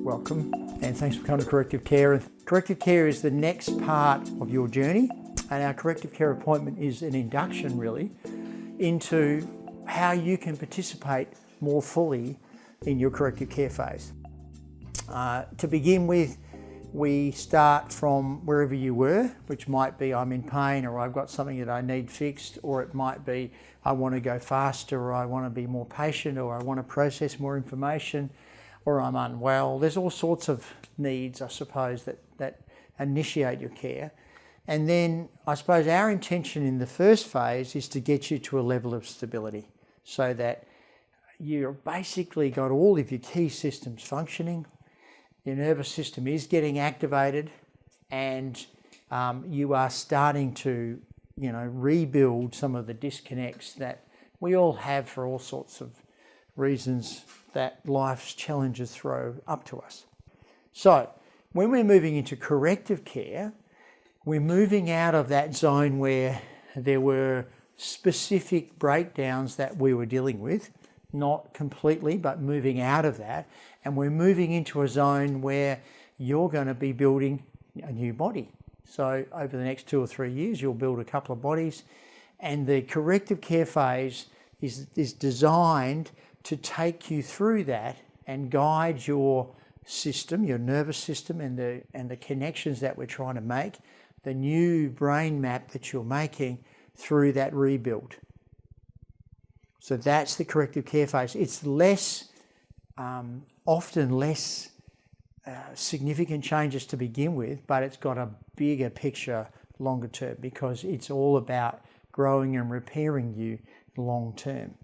Welcome and thanks for coming to Corrective Care. Corrective Care is the next part of your journey, and our Corrective Care appointment is an induction really into how you can participate more fully in your corrective care phase. To begin with, we start from wherever you were, which might be I'm in pain, or I've got something that I need fixed, or it might be I want to go faster, or I want to be more patient, or I want to process more information, or I'm unwell. There's all sorts of needs, I suppose, that initiate your care. And then I suppose our intention in the first phase is to get you to a level of stability so that you've basically got all of your key systems functioning, your nervous system is getting activated, and you are starting to, rebuild some of the disconnects that we all have for all sorts of reasons that life's challenges throw up to us. So when we're moving into corrective care, we're moving out of that zone where there were specific breakdowns that we were dealing with, not completely, but moving out of that. And we're moving into a zone where you're going to be building a new body. So over the next 2 or 3 years, you'll build a couple of bodies. And the corrective care phase is designed to take you through that and guide your system, your nervous system, and the connections that we're trying to make, the new brain map that you're making through that rebuild. So that's the corrective care phase. It's often less significant changes to begin with, but it's got a bigger picture longer term because it's all about growing and repairing you long term.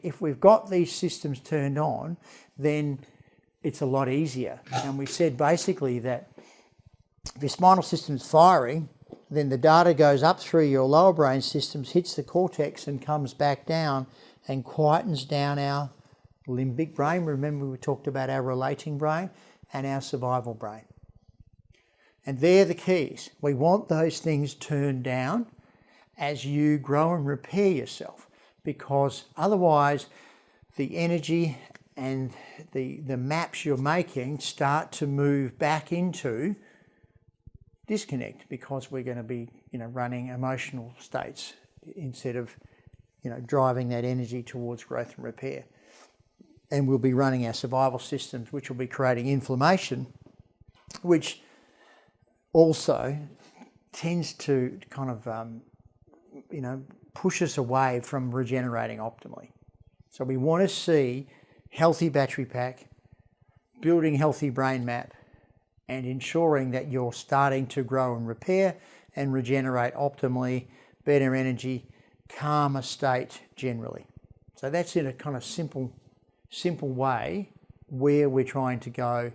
If we've got these systems turned on, then it's a lot easier. And we said basically that if your spinal system's firing, then the data goes up through your lower brain systems, hits the cortex and comes back down and quietens down our limbic brain. Remember we talked about our relating brain and our survival brain. And they're the keys. We want those things turned down as you grow and repair yourself, because otherwise the energy and the maps you're making start to move back into disconnect, because we're going to be running emotional states instead of driving that energy towards growth and repair. And we'll be running our survival systems, which will be creating inflammation, which also tends to kind of push us away from regenerating optimally. So we want to see healthy battery pack, building healthy brain map, and ensuring that you're starting to grow and repair and regenerate optimally, better energy, calmer state generally. So that's in a kind of simple way where we're trying to go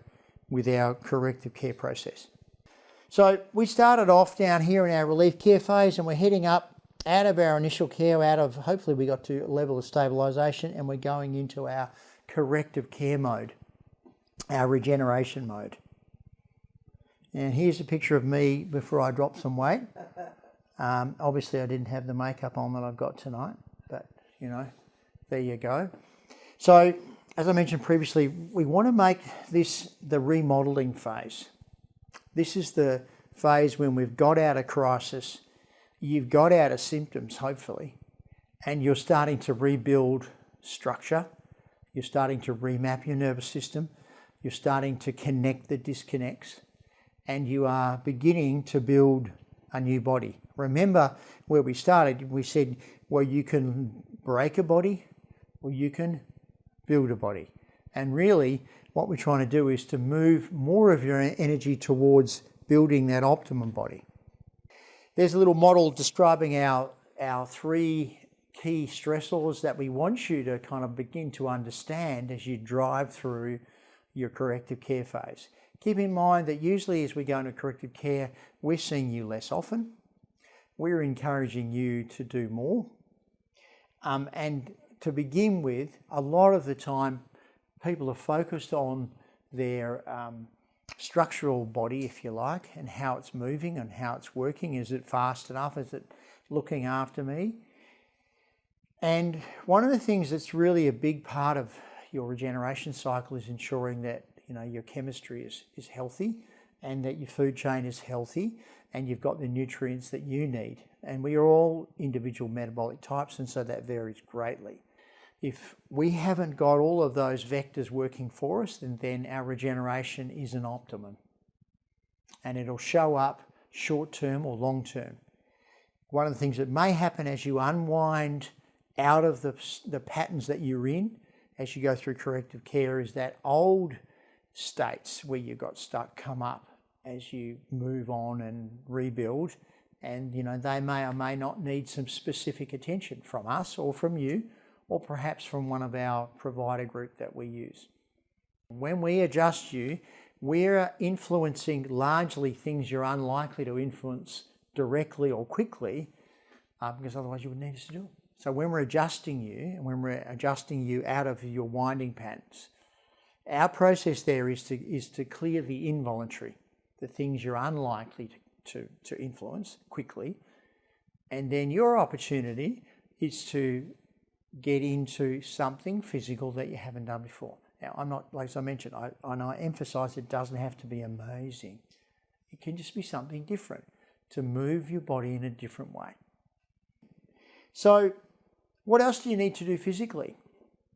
with our corrective care process. So we started off down here in our relief care phase, and we're heading up out of our initial care, hopefully we got to a level of stabilisation, and we're going into our corrective care mode, our regeneration mode. And here's a picture of me before I dropped some weight. Obviously I didn't have the makeup on that I've got tonight, but there you go. So as I mentioned previously, we want to make this the remodelling phase. This is the phase when we've got out of crisis, you've got out of symptoms, hopefully, and you're starting to rebuild structure. You're starting to remap your nervous system. You're starting to connect the disconnects, and you are beginning to build a new body. Remember where we started, we said, well, you can break a body or you can build a body. And really what we're trying to do is to move more of your energy towards building that optimum body. There's a little model describing our 3 key stressors that we want you to kind of begin to understand as you drive through your corrective care phase. Keep in mind that usually as we go into corrective care, we're seeing you less often. We're encouraging you to do more. And to begin with, a lot of the time, people are focused on their structural body, if you like, and how it's moving and how it's working. Is it fast enough? Is it looking after me? And one of the things that's really a big part of your regeneration cycle is ensuring that your chemistry is healthy and that your food chain is healthy and you've got the nutrients that you need. And we are all individual metabolic types, and so that varies greatly. If we haven't got all of those vectors working for us, then our regeneration is an optimum. And it'll show up short-term or long-term. One of the things that may happen as you unwind out of the patterns that you're in, as you go through corrective care, is that old states where you got stuck come up as you move on and rebuild. And, they may or may not need some specific attention from us or from you, or perhaps from one of our provider group that we use. When we adjust you, we're influencing largely things you're unlikely to influence directly or quickly, because otherwise you wouldn't need us to do it. So when we're adjusting you, and when we're adjusting you out of your winding patterns, our process there is to clear the involuntary, the things you're unlikely to influence quickly. And then your opportunity is to get into something physical that you haven't done before. Now, I'm not, like I mentioned, I emphasize it doesn't have to be amazing. It can just be something different, to move your body in a different way. So what else do you need to do physically?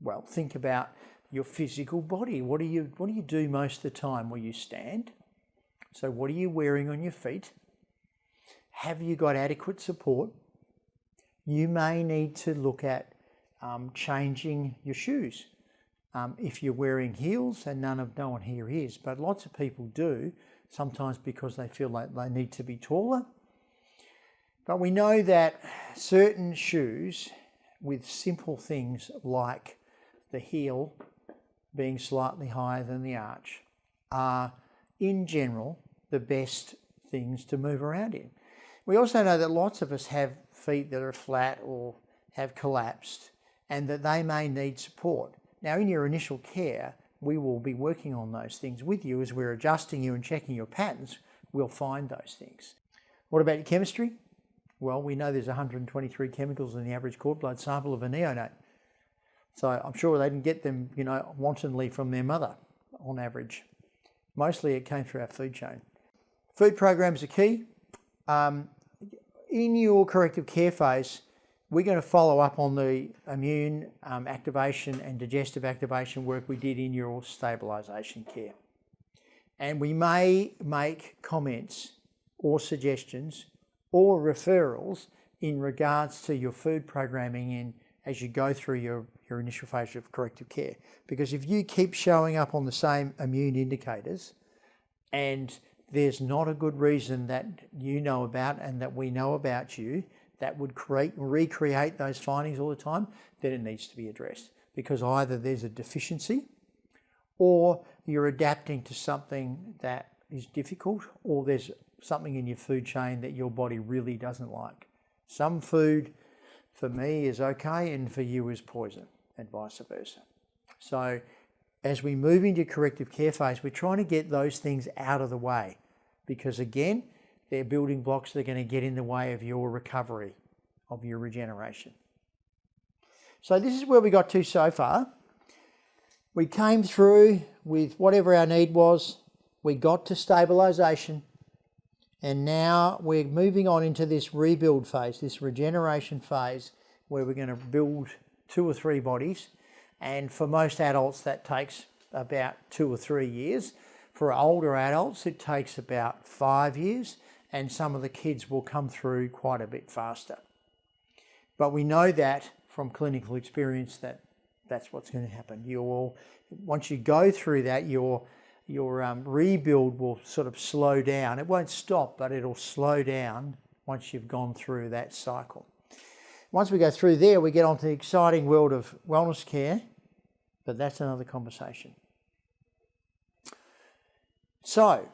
Well, think about your physical body. What do you do most of the time? Well, you stand. So what are you wearing on your feet? Have you got adequate support? You may need to look at changing your shoes. If you're wearing heels, and no one here is, but lots of people do, sometimes because they feel like they need to be taller. But we know that certain shoes with simple things like the heel being slightly higher than the arch are, in general, the best things to move around in. We also know that lots of us have feet that are flat or have collapsed, and that they may need support. Now, in your initial care, we will be working on those things with you as we're adjusting you and checking your patterns. We'll find those things. What about your chemistry? Well, we know there's 123 chemicals in the average cord blood sample of a neonate. So I'm sure they didn't get them, wantonly from their mother on average. Mostly it came through our food chain. Food programs are key. In your corrective care phase, we're going to follow up on the immune activation and digestive activation work we did in your stabilisation care. And we may make comments or suggestions or referrals in regards to your food programming as you go through your initial phase of corrective care. Because if you keep showing up on the same immune indicators and there's not a good reason that you know about and that we know about you that would recreate those findings all the time, then it needs to be addressed. Because either there's a deficiency or you're adapting to something that is difficult, or there's something in your food chain that your body really doesn't like. Some food for me is okay and for you is poison, and vice versa. So as we move into corrective care phase, we're trying to get those things out of the way, because again, they're building blocks that are going to get in the way of your recovery, of your regeneration. So this is where we got to so far. We came through with whatever our need was. We got to stabilisation. And now we're moving on into this rebuild phase, this regeneration phase, where we're going to build 2 or 3 bodies. And for most adults, that takes about 2 or 3 years. For older adults, it takes about 5 years. And some of the kids will come through quite a bit faster. But we know that from clinical experience that that's what's going to happen. Once you go through that, your rebuild will sort of slow down. It won't stop, but it'll slow down once you've gone through that cycle. Once we go through there, we get onto the exciting world of wellness care, but that's another conversation. So,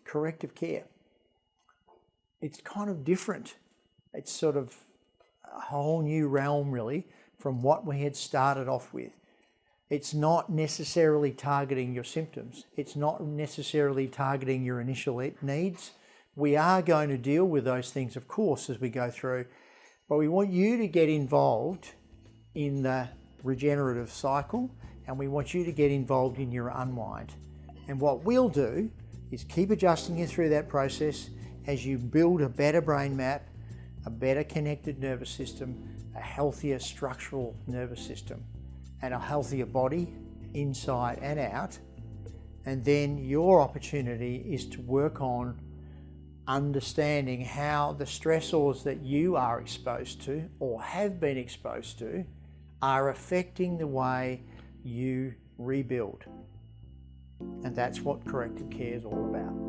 corrective care. It's kind of different. It's sort of a whole new realm, really, from what we had started off with. It's not necessarily targeting your symptoms. It's not necessarily targeting your initial needs. We are going to deal with those things, of course, as we go through, but we want you to get involved in the regenerative cycle and we want you to get involved in your unwind. And what we'll do is keep adjusting you through that process as you build a better brain map, a better connected nervous system, a healthier structural nervous system, and a healthier body inside and out. And then your opportunity is to work on understanding how the stressors that you are exposed to or have been exposed to are affecting the way you rebuild. And that's what corrective care is all about.